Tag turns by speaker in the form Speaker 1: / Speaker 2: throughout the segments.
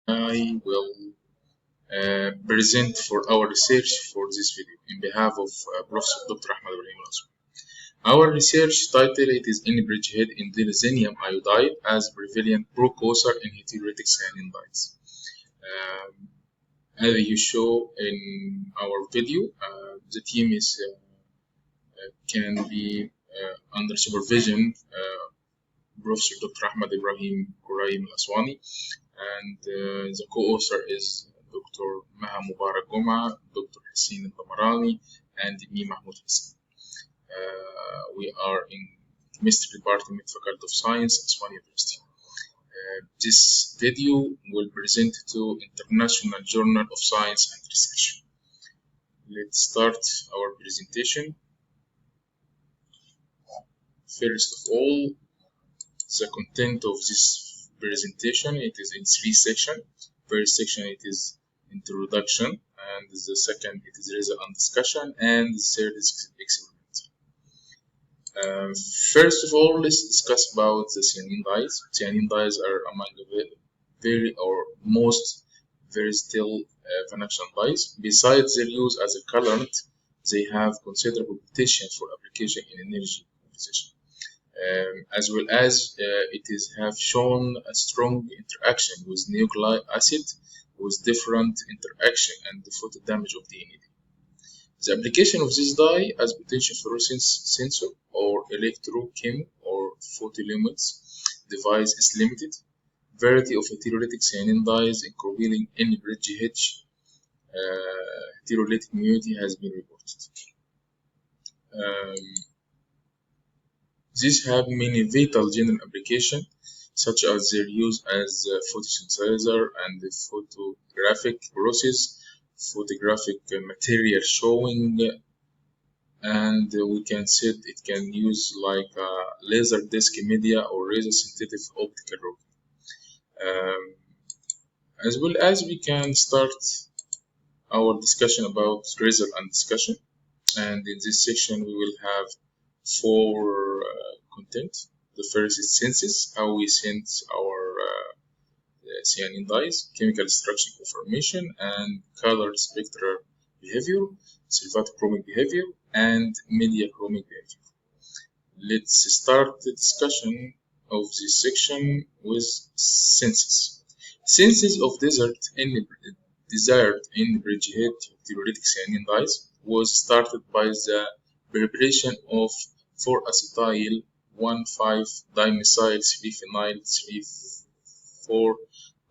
Speaker 1: I will present for our research for this video in behalf of Professor Dr. Ahmed Ibrahim Al-Aswad. Our research title it is in bridgehead indolizin iodide as prevalent precursor in heterocyclic cyanine dyes. As you show in our video, the team is can be under supervision Professor Dr. Ahmed Ibrahim Al-Aswani, and the co-author is Dr. Maha Mubarak Goma, Dr. Hussein Al-Damarani, and me Mahmoud Hassan. We are in Chemistry Department, Faculty of Science, Aswan University. This video will present to International Journal of Science and Research. Let's start our presentation. First of all, the content of this presentation, it is in three sections. First section it is introduction, and the second it is result and discussion, and the third is experiment. First of all, let's discuss about the cyanine dyes. Cyanine dyes are among the most versatile vanadium dyes. Besides their use as a colorant, they have considerable potential for application in energy composition. As well as it is have shown a strong interaction with nucleic acid with different interaction and the photo damage of DNA. The application of this dye as potential fluorescence sensor or electrochem or photolumens device is limited. Variety of heterolytic cyanine dyes incorporating any bridgehead heterolytic moiety has been reported. These have many vital general applications, such as their use as a photosynthesizer and the photographic process, photographic material showing, and we can say it can use like laser disc media or laser synthetic optical rope. As well as we can start our discussion about result and discussion, and in this section we will have four content. The first is synthesis, how we sense our cyanine dyes, chemical structure conformation, and color spectral behavior, sulfatochromic behavior, and mediachromic behavior. Let's start the discussion of this section with synthesis. Synthesis of desired in bridgehead heterolytic cyanine dyes was started by the preparation of 4-acetyl 1,5-dimethyl 3-phenyl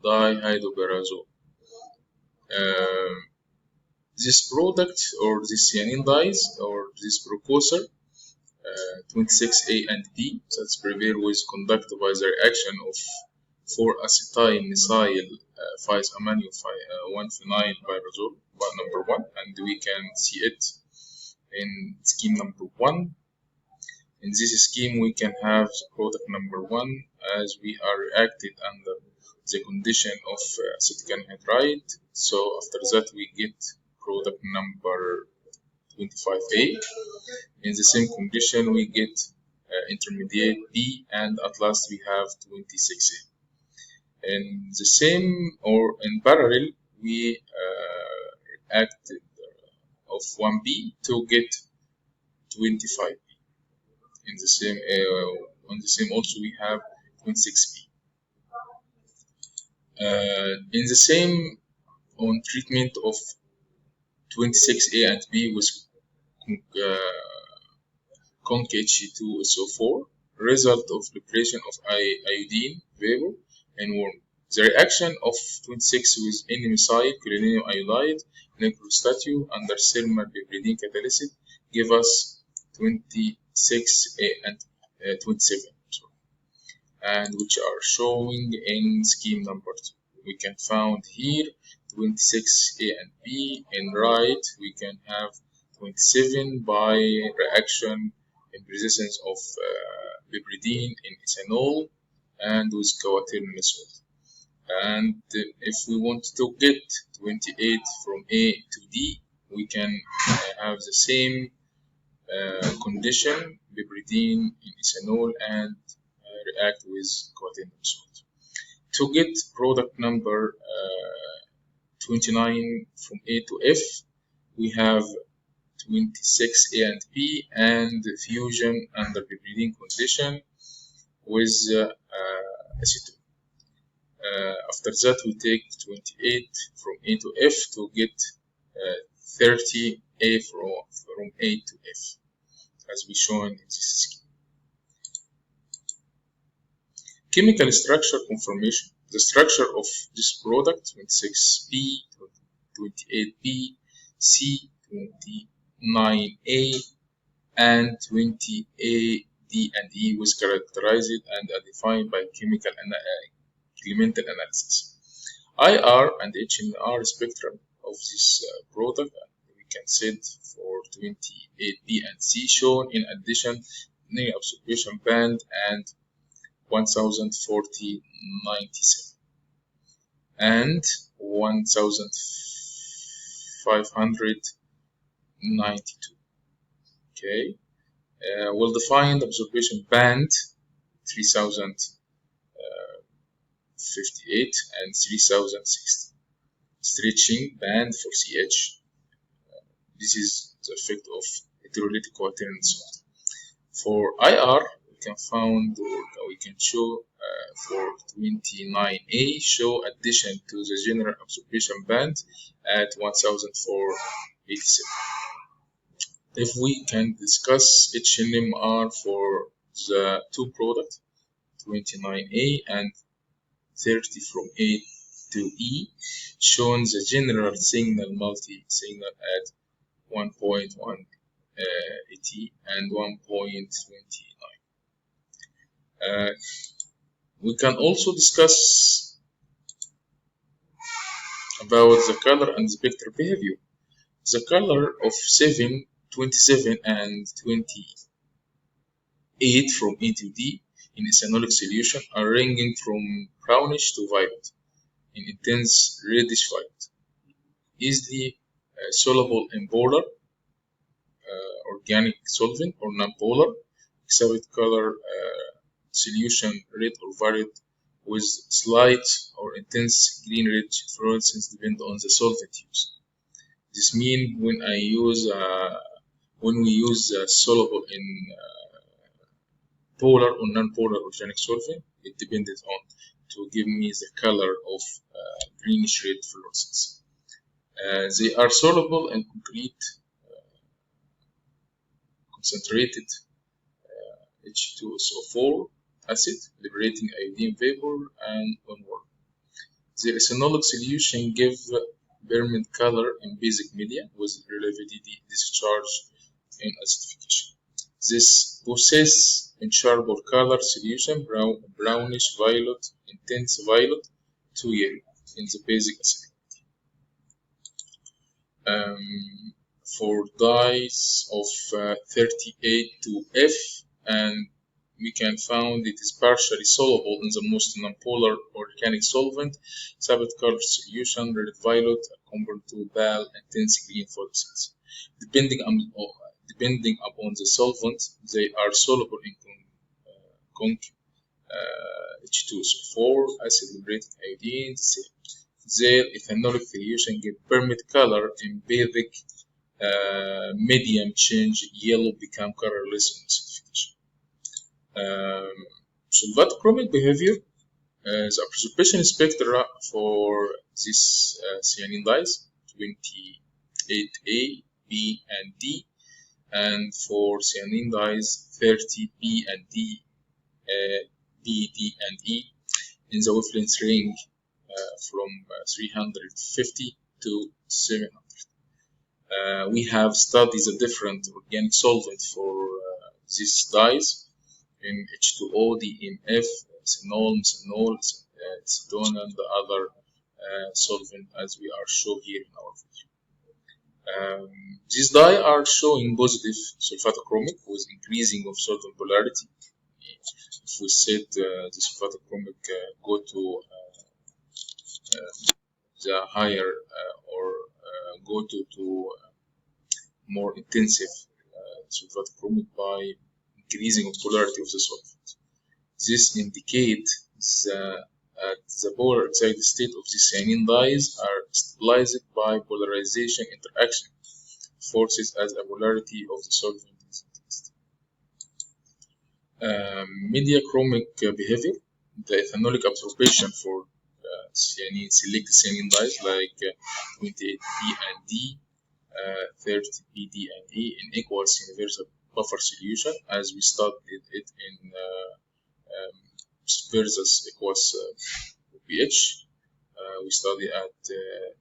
Speaker 1: 3,4-dihydropyrazole. This product or this cyanine dyes or this precursor 26A and B that's prepared with conducted by the reaction of 4-acetyl methyl 5-amino 1-phenyl pyrazole number 1, and we can see it in scheme number 1. In this scheme we can have the product number 1 as we are reacted under the condition of acetic anhydride. So after that we get product number 25A. In the same condition we get intermediate B, and at last we have 26A. In the same or in parallel we reacted of 1B to get 25B. In the same on the same also we have 26B. In the same on treatment of 26A and B with conc He2SO4, result of preparation of iodine vapor and warm. The reaction of 26 with N-methyl cholinum iodide necrostatue under thermal pyridine catalysis give us 26A and 27, and which are showing in scheme number 2. We can find here 26A and B. In right we can have 27 by reaction in presence of pyridine in ethanol and with quaternary salt. And if we want to get 28 from A to D, we can have the same condition, pyridine in ethanol, and react with quaternary salt. To get product number 29 from A to F, we have 26 A and B and fusion under the breeding condition with acetone. After that, we take 28 from A to F to get 30 A from A to F, as we shown in this scheme. Chemical structure conformation. The structure of this product, 26B, 28B, C, 29A, and 20A, D, and E was characterized and are defined by chemical elemental analysis. IR and HMR spectrum of this product, we can set for 28B and C shown in addition near absorption band and 1040-97 and 1592. Okay, we'll define the absorption band 3058 and 3060. Stretching band for CH. This is the effect of heterolytic quaternary and so on. For IR, we can show for 29A show addition to the general absorption band at 1487. If we can discuss HNMR for the two products, 29A and 30 from A to E, shown the general signal multi-signal at 1.180 and 1.29. We can also discuss about the color and spectral behavior. The color of 27 and 28 from A to D in ethanolic solution are ranging from brownish to violet in intense reddish violet, easily soluble in polar organic solvent or non-polar, exhibit color solution red or violet with slight or intense green-red fluorescence depend on the solvent used. This means when we use soluble in polar or non-polar organic solvent, it depends on to give me the color of greenish red fluorescence. They are soluble in complete concentrated H2SO4 acid, liberating iodine vapor and onward. The ethanolic solution gives pigment color in basic media with relativity discharge in acidification. This possesses insoluble color solution brownish violet, intense violet to yellow in the basic acidity. For dyes of 38 to F, and we can find it is partially soluble in the most nonpolar organic solvent, exhibit color solution red violet compared to pale intense green fluorescence. Depending upon the solvent, they are soluble in H2SO4 acid liberated iodine. Their ethanolic solution give permit color in basic medium change yellow become colorless in acidification. Solvatochromic behavior. The absorption spectra for this cyanine dyes 28A, B, and D, and for cyanine dyes 30B and D, B, D, and E in the wavelength range from 350 to 700. We have studied the different organic solvents for these dyes in H2O, DMF, ethanol, methanol, acetone, and the other solvent as we are shown here in our video. These dyes are showing positive sulfatochromic with increasing of solvent polarity. If we set the sulfatochromic go to the higher or go to more intensive sulfatochromic by increasing of polarity of the solvent. This indicates that the polar excited state of the cyanine dyes are stabilized by polarization interaction forces as a polarity of the solvent is increased. Mediachromic behavior. The ethanolic absorption for selected cyanine dyes like 28B and D, 30PD and E in aqueous universal buffer solution, as we studied it in versus aqueous pH. We study at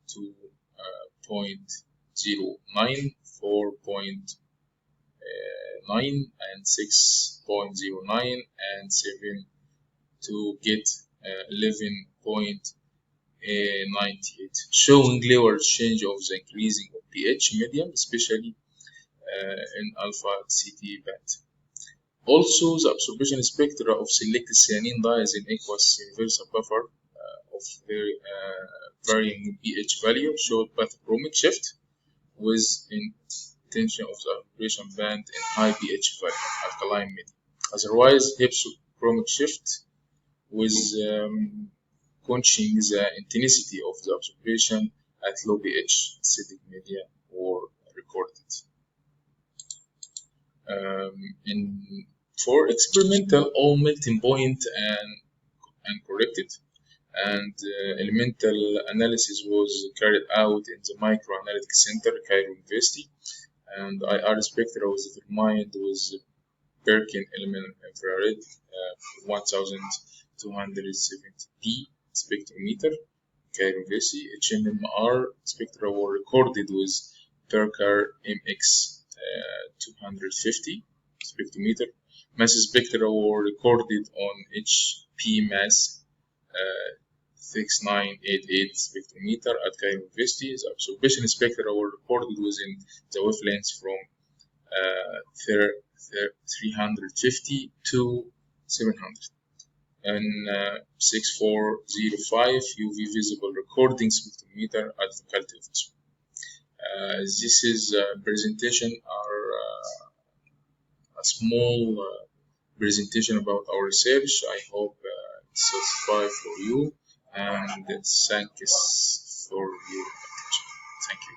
Speaker 1: 2.09, 4.9, and 6.09, and 7 to get 11.98, showing lower change of the increasing of pH medium, especially in alpha CT band. Also, the absorption spectra of selected cyanine dyes in aqueous universal buffer of very varying pH value showed bathychromic shift with intention of the absorption band in high pH value alkaline medium. Otherwise, hypsochromic shift with quenching the intensity of the absorption at low pH acidic media were recorded. For experimental, all melting point and corrected, and elemental analysis was carried out in the Microanalytic Center, Cairo University, and IR spectra was determined with Perkin element infrared 1270p spectrometer, Cairo University. HMMR spectra were recorded with Perker MX 250 spectrometer. Mass spectra were recorded on HP mass 6988 spectrometer at Cairo University. The absorption spectra were recorded within the wavelengths from 350 to 700. And 6405 UV visible recording spectrometer at faculty office. This is presentation a small presentation about our research. I hope it's satisfying for you, and thanks for your attention. Thank you.